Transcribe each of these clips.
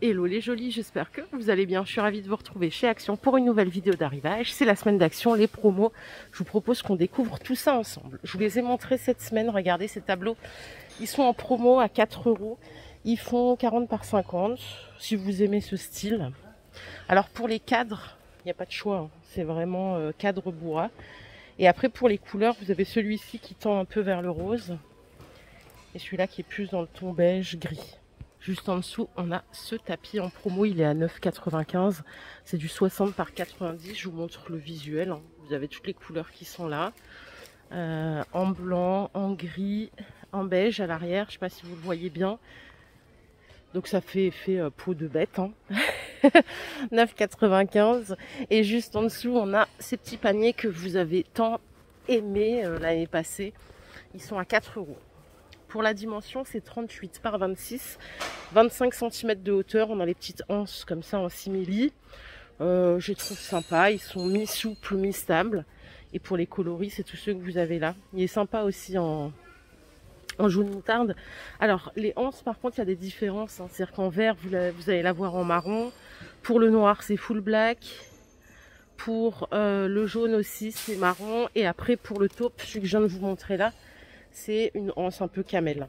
Hello les jolis, j'espère que vous allez bien. Je suis ravie de vous retrouver chez Action pour une nouvelle vidéo d'arrivage. C'est la semaine d'Action, les promos. Je vous propose qu'on découvre tout ça ensemble. Je vous les ai montrés cette semaine. Regardez ces tableaux. Ils sont en promo à 4 €. Ils font 40 par 50 si vous aimez ce style. Alors pour les cadres, il n'y a pas de choix, hein. C'est vraiment cadre bois. Et après pour les couleurs, vous avez celui-ci qui tend un peu vers le rose. Et celui-là qui est plus dans le ton beige gris. Juste en dessous, on a ce tapis en promo, il est à 9,95 €. C'est du 60 par 90. Je vous montre le visuel, hein. Vous avez toutes les couleurs qui sont là. En blanc, en gris, en beige à l'arrière. Je ne sais pas si vous le voyez bien. Donc ça fait effet peau de bête, hein. 9,95 €. Et juste en dessous, on a ces petits paniers que vous avez tant aimés l'année passée. Ils sont à 4 €. Pour la dimension, c'est 38 par 26, 25 cm de hauteur. On a les petites anses comme ça en simili. Je les trouve sympa. Ils sont mi-souples, mi-stables. Et pour les coloris, c'est tous ceux que vous avez là. Il est sympa aussi en jaune moutarde. Alors, les anses, par contre, il y a des différences, hein. C'est-à-dire qu'en vert, vous allez l'avoir en marron. Pour le noir, c'est full black. Pour le jaune aussi, c'est marron. Et après, pour le taupe, celui que je viens de vous montrer là, c'est une anse un peu camel.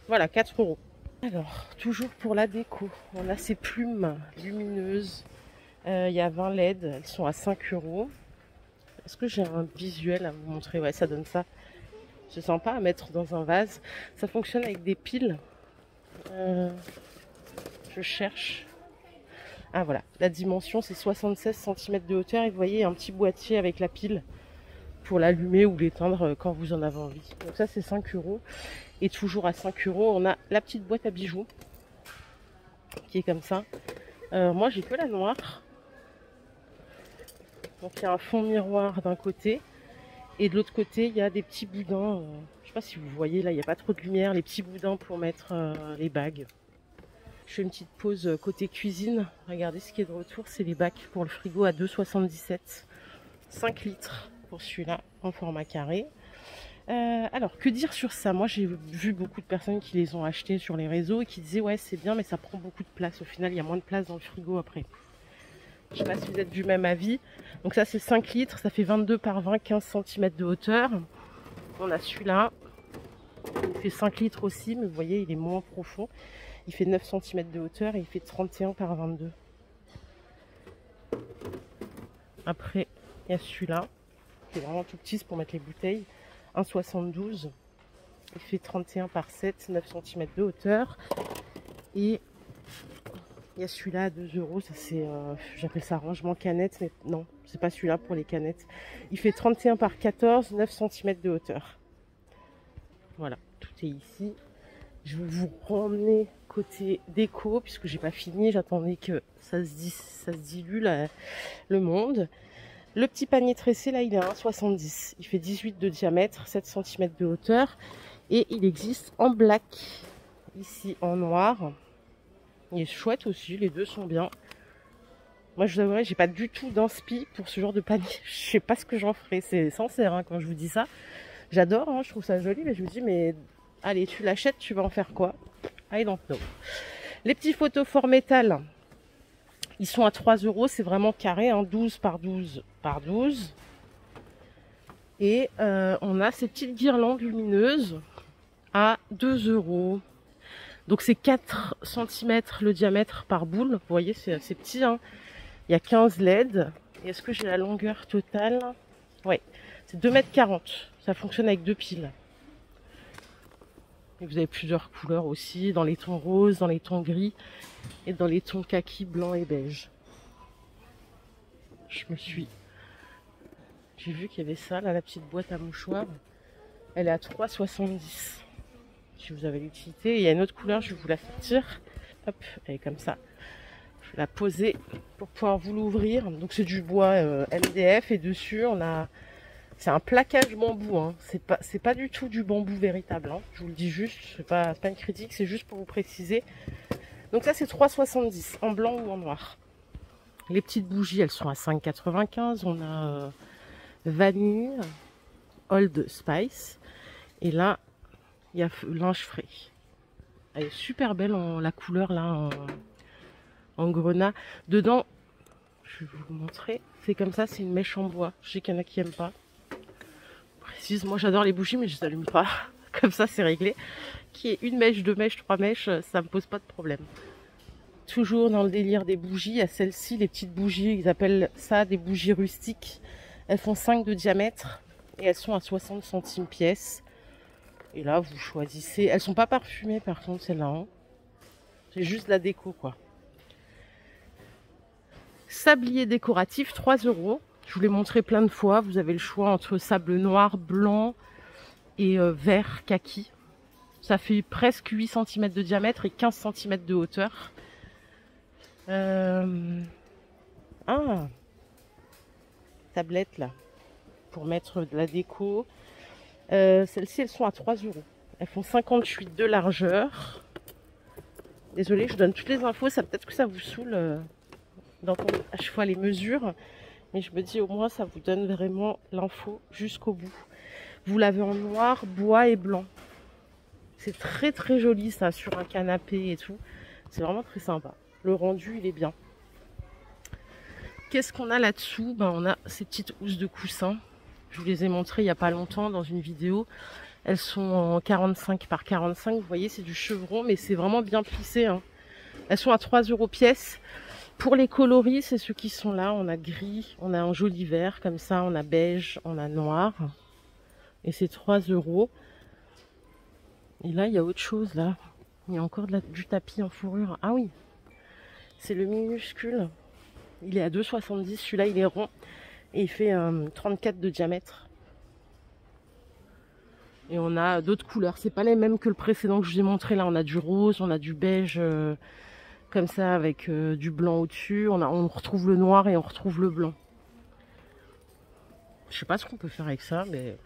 Voilà, 4 €. Alors, toujours pour la déco, on a ces plumes lumineuses. Il y a 20 LED, elles sont à 5 €. Est-ce que j'ai un visuel à vous montrer? Ouais, ça donne ça. C'est sympa à mettre dans un vase. Ça fonctionne avec des piles. Je cherche. Ah voilà, la dimension c'est 76 cm de hauteur. Et vous voyez, un petit boîtier avec la pile pour l'allumer ou l'éteindre quand vous en avez envie. Donc ça c'est 5 €. Et toujours à 5 €, on a la petite boîte à bijoux qui est comme ça. Moi j'ai que la noire. Donc il y a un fond miroir d'un côté. Et de l'autre côté il y a des petits boudins. Je sais pas si vous voyez là, il n'y a pas trop de lumière. Les petits boudins pour mettre les bagues. Je fais une petite pause côté cuisine. Regardez ce qui est de retour, c'est les bacs pour le frigo à 2,77 €. 5 litres. Pour celui-là en format carré. Alors que dire sur ça? Moi j'ai vu beaucoup de personnes qui les ont achetés sur les réseaux et qui disaient ouais c'est bien mais ça prend beaucoup de place. Au final il y a moins de place dans le frigo après. Je sais pas si vous êtes du même avis. Donc ça c'est 5 litres, ça fait 22 par 20, 15 cm de hauteur. On a celui-là. Il fait 5 litres aussi, mais vous voyez il est moins profond. Il fait 9 cm de hauteur et il fait 31 par 22. Après il y a celui-là. C'est vraiment tout petit, c'est pour mettre les bouteilles. 1,72. Il fait 31 par 7, 9 cm de hauteur. Et il y a celui-là à 2 €. Ça c'est, j'appelle ça rangement canette, mais non, c'est pas celui-là pour les canettes. Il fait 31 par 14, 9 cm de hauteur. Voilà, tout est ici. Je vais vous ramener côté déco, puisque j'ai pas fini. J'attendais que ça se dilue le monde. Le petit panier tressé, là, il est à 1,70 €. Il fait 18 de diamètre, 7 cm de hauteur. Et il existe en black, ici en noir. Il est chouette aussi, les deux sont bien. Moi, je vous avouerai, j'ai pas du tout d'inspi pour ce genre de panier. Je sais pas ce que j'en ferai, c'est sincère hein, quand je vous dis ça. J'adore, hein, je trouve ça joli, mais je me dis, mais allez, tu l'achètes, tu vas en faire quoi? I don't know. Les petits photophores métal. Ils sont à 3 €, c'est vraiment carré, hein, 12 par 12 par 12. Et on a ces petites guirlandes lumineuses à 2 €. Donc c'est 4 cm le diamètre par boule. Vous voyez, c'est assez petit, hein. Il y a 15 LED. Et est-ce que j'ai la longueur totale? Ouais, c'est 2,40 m. Ça fonctionne avec 2 piles. Et vous avez plusieurs couleurs aussi, dans les tons roses, dans les tons gris et dans les tons kaki, blanc et beige. J'ai vu qu'il y avait ça, là, la petite boîte à mouchoirs. Elle est à 3,70 €. Si vous avez l'utilité. Il y a une autre couleur, je vais vous la sortir. Hop, elle est comme ça. Je vais la poser pour pouvoir vous l'ouvrir. Donc c'est du bois MDF et dessus on a... C'est un plaquage bambou, hein. C'est pas du tout du bambou véritable, hein. Je vous le dis juste, c'est pas une critique, c'est juste pour vous préciser. Donc ça c'est 3,70 € en blanc ou en noir. Les petites bougies, elles sont à 5,95 €. On a vanille, Old Spice. Et là, il y a linge frais. Elle est super belle, la couleur là, en grenat. Dedans, je vais vous montrer, c'est comme ça, c'est une mèche en bois. Je sais qu'il y en a qui n'aiment pas. Précise, moi j'adore les bougies, mais je les allume pas. Comme ça, c'est réglé. Qui est une mèche, 2 mèches, 3 mèches, ça me pose pas de problème. Toujours dans le délire des bougies, il y a celles-ci, les petites bougies, ils appellent ça des bougies rustiques. Elles font 5 de diamètre et elles sont à 60 centimes pièce. Et là, vous choisissez. Elles sont pas parfumées par contre, celles-là. Hein. C'est juste la déco, quoi. Sablier décoratif, 3 €. Je vous l'ai montré plein de fois. Vous avez le choix entre sable noir, blanc et vert, kaki. Ça fait presque 8 cm de diamètre et 15 cm de hauteur. Tablette là, pour mettre de la déco. Celles-ci, elles sont à 3 €. Elles font 58 de largeur. Désolée, je donne toutes les infos. Ça peut-être que ça vous saoule d'entendre à chaque fois les mesures. Mais je me dis au moins ça vous donne vraiment l'info jusqu'au bout. Vous l'avez en noir, bois et blanc. C'est très très joli ça sur un canapé et tout. C'est vraiment très sympa. Le rendu il est bien. Qu'est-ce qu'on a là-dessous? On a ces petites housses de coussin. Je vous les ai montrées il n'y a pas longtemps dans une vidéo. Elles sont en 45 par 45. Vous voyez, c'est du chevron, mais c'est vraiment bien plissé. Hein. Elles sont à 3 € pièce. Pour les coloris, c'est ceux qui sont là. On a gris, on a un joli vert comme ça, on a beige, on a noir. Et c'est 3 €. Et là, il y a autre chose là. Il y a encore du tapis en fourrure. Ah oui, c'est le minuscule. Il est à 2,70. Celui-là, il est rond. Et il fait 34 de diamètre. Et on a d'autres couleurs. C'est pas les mêmes que le précédent que je vous ai montré. Là, on a du rose, on a du beige comme ça avec du blanc au-dessus. On retrouve le noir et on retrouve le blanc. Je sais pas ce qu'on peut faire avec ça, mais...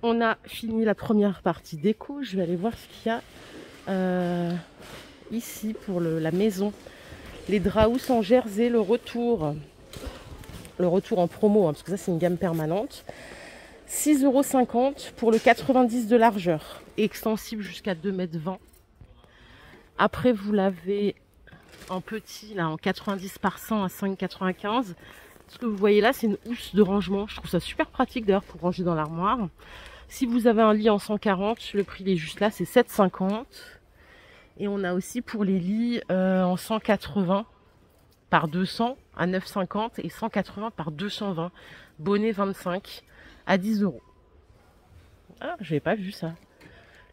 On a fini la première partie déco. Je vais aller voir ce qu'il y a ici pour la maison. Les draps en jersey, le retour en promo, hein, parce que ça c'est une gamme permanente. 6,50 € pour le 90 de largeur, extensible jusqu'à 2,20 m. Après vous l'avez en petit, là en 90 par 100 à 5,95 €. Ce que vous voyez là, c'est une housse de rangement. Je trouve ça super pratique d'ailleurs pour ranger dans l'armoire. Si vous avez un lit en 140, le prix il est juste là, c'est 7,50 €. Et on a aussi pour les lits en 180 par 200 à 9,50 € et 180 par 220. Bonnet 25 à 10 €. Ah, j'avais pas vu ça.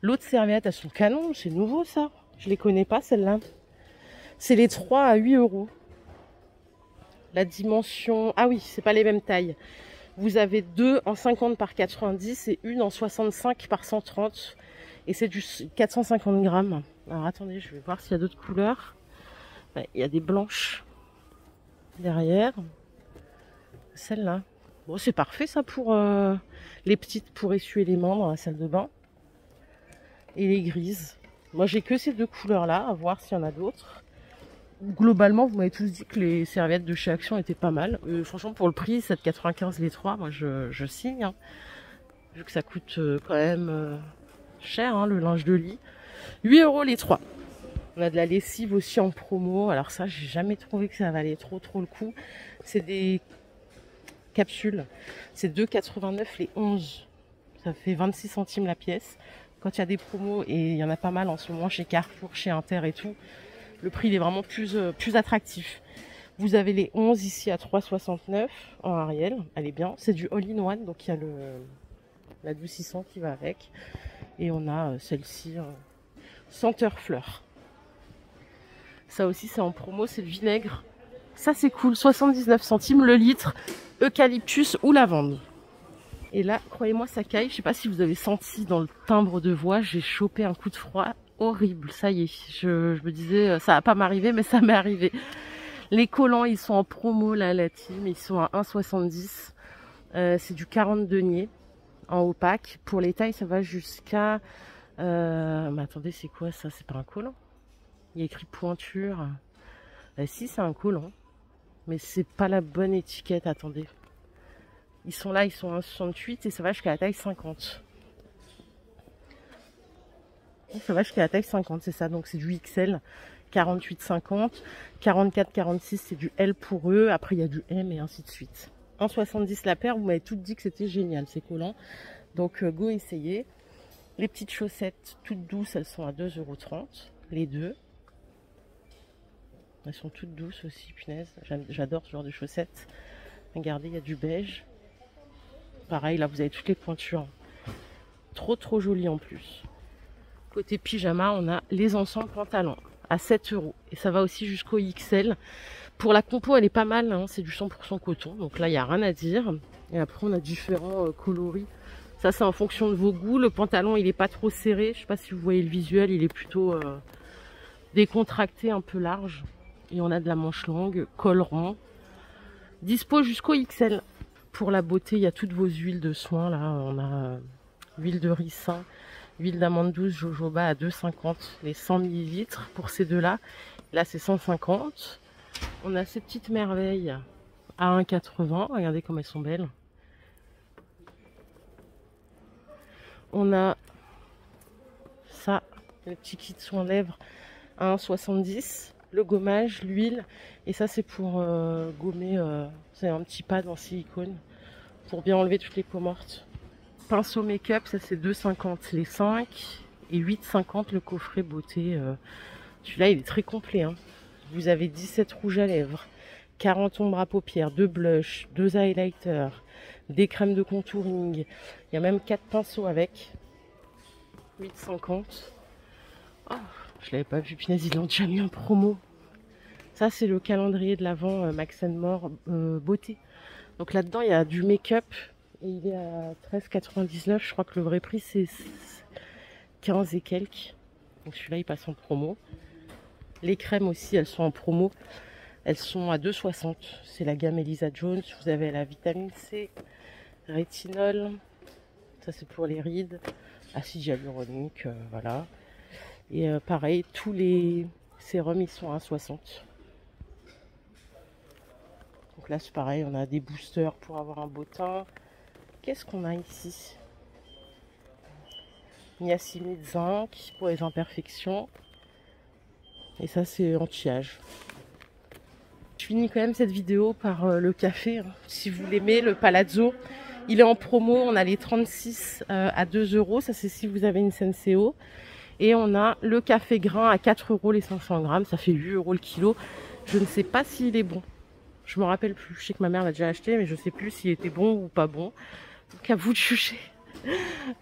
L'autre serviette, elles sont canon, c'est nouveau ça. Je les connais pas celles-là. C'est les 3 à 8 €. La dimension... Ah oui, c'est pas les mêmes tailles. Vous avez 2 en 50 par 90 et une en 65 par 130. Et c'est du 450 grammes. Alors attendez, je vais voir s'il y a d'autres couleurs. Ouais, il y a des blanches derrière. Celle-là. Bon, c'est parfait ça pour les petites pour essuyer les mains dans la salle de bain. Et les grises. Moi j'ai que ces deux couleurs-là, à voir s'il y en a d'autres. Globalement, vous m'avez tous dit que les serviettes de chez Action étaient pas mal. Franchement, pour le prix, 7,95 les 3, moi je signe. Hein. Vu que ça coûte quand même cher, hein, le linge de lit. 8 € les 3. On a de la lessive aussi en promo. Alors ça, j'ai jamais trouvé que ça valait trop le coup. C'est des capsules. C'est 2,89 les 11. Ça fait 26 centimes la pièce. Quand il y a des promos, et il y en a pas mal en ce moment chez Carrefour, chez Inter et tout, le prix il est vraiment plus attractif. Vous avez les 11 ici à 3,69 en Ariel. Elle est bien. C'est du all-in-one, donc il y a l'adoucissant qui va avec. Et on a celle-ci, senteur fleur. Ça aussi c'est en promo, c'est le vinaigre. Ça c'est cool, 79 centimes le litre, eucalyptus ou lavande. Et là, croyez-moi, ça caille. Je sais pas si vous avez senti dans le timbre de voix, j'ai chopé un coup de froid horrible. Ça y est, je me disais, ça va pas m'arriver, mais ça m'est arrivé. Les collants, ils sont en promo là, la team, ils sont à 1,70. C'est du 40 deniers en opaque. Pour les tailles, ça va jusqu'à... mais attendez, c'est quoi ça? C'est pas un collant? Il y a écrit pointure. Si, c'est un collant. Mais c'est pas la bonne étiquette, attendez. Ils sont là, ils sont à 1,68 et ça va jusqu'à la taille 50. Ça va jusqu'à la taille 50, c'est ça. Donc c'est du XL. 48,50. 44, 46, c'est du L pour eux. Après, il y a du M et ainsi de suite. 1,70 la paire. Vous m'avez toutes dit que c'était génial, c'est collant. Donc, go essayer. Les petites chaussettes toutes douces, elles sont à 2,30 €. Les deux. Elles sont toutes douces aussi, punaise. J'adore ce genre de chaussettes. Regardez, il y a du beige. Pareil, là, vous avez toutes les pointures. Trop joli en plus. Côté pyjama, on a les ensembles pantalons à 7 €. Et ça va aussi jusqu'au XL. Pour la compo, elle est pas mal, hein, c'est du 100% coton. Donc là, il n'y a rien à dire. Et après, on a différents coloris. Ça, c'est en fonction de vos goûts. Le pantalon, il n'est pas trop serré. Je sais pas si vous voyez le visuel, il est plutôt décontracté, un peu large. Et on a de la manche longue, col rond. Dispo jusqu'au XL. Pour la beauté, il y a toutes vos huiles de soin. Là, on a huile de ricin, huile d'amande douce, jojoba à 2,50 les 100 ml pour ces deux-là. Là, c'est 150. On a ces petites merveilles à 1,80. Regardez comme elles sont belles. On a ça, le petit kit soin lèvres à 1,70. Le gommage, l'huile. Et ça, c'est pour gommer. C'est un petit pad en silicone pour bien enlever toutes les peaux mortes. Pinceau make-up, ça c'est 2,50 les 5 et 8,50 le coffret beauté. Celui-là, il est très complet, hein. Vous avez 17 rouges à lèvres, 40 ombres à paupières, 2 blushs, 2 highlighters, des crèmes de contouring. Il y a même 4 pinceaux avec. 8,50. Oh, je l'avais pas vu, punaise, ils l'ont déjà mis en promo. Ça, c'est le calendrier de l'Avent Max & More beauté. Donc là-dedans, il y a du make-up. Et il est à 13,99. Je crois que le vrai prix, c'est 15 et quelques. Donc celui-là, il passe en promo. Les crèmes aussi, elles sont en promo. Elles sont à 2,60. C'est la gamme Elisa Jones. Vous avez la vitamine C, rétinol. Ça, c'est pour les rides. Acide hyaluronique, voilà. Et pareil, tous les sérums, ils sont à 1,60. Donc là, c'est pareil, on a des boosters pour avoir un beau teint. Qu'est-ce qu'on a ici? Niacinamide zinc pour les imperfections. Et ça, c'est anti-âge. Je finis quand même cette vidéo par le café. Hein. Si vous l'aimez, le Palazzo, il est en promo. On a les 36 à 2 €. Ça, c'est si vous avez une Senseo. Et on a le café grain à 4 € les 500 grammes. Ça fait 8 € le kilo. Je ne sais pas s'il est bon. Je me rappelle plus. Je sais que ma mère l'a déjà acheté, mais je ne sais plus s'il était bon ou pas bon. Donc à vous de juger.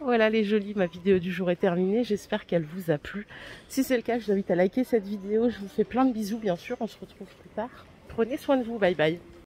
Voilà les jolis, ma vidéo du jour est terminée. J'espère qu'elle vous a plu. Si c'est le cas, je vous invite à liker cette vidéo. Je vous fais plein de bisous, bien sûr. On se retrouve plus tard. Prenez soin de vous. Bye bye.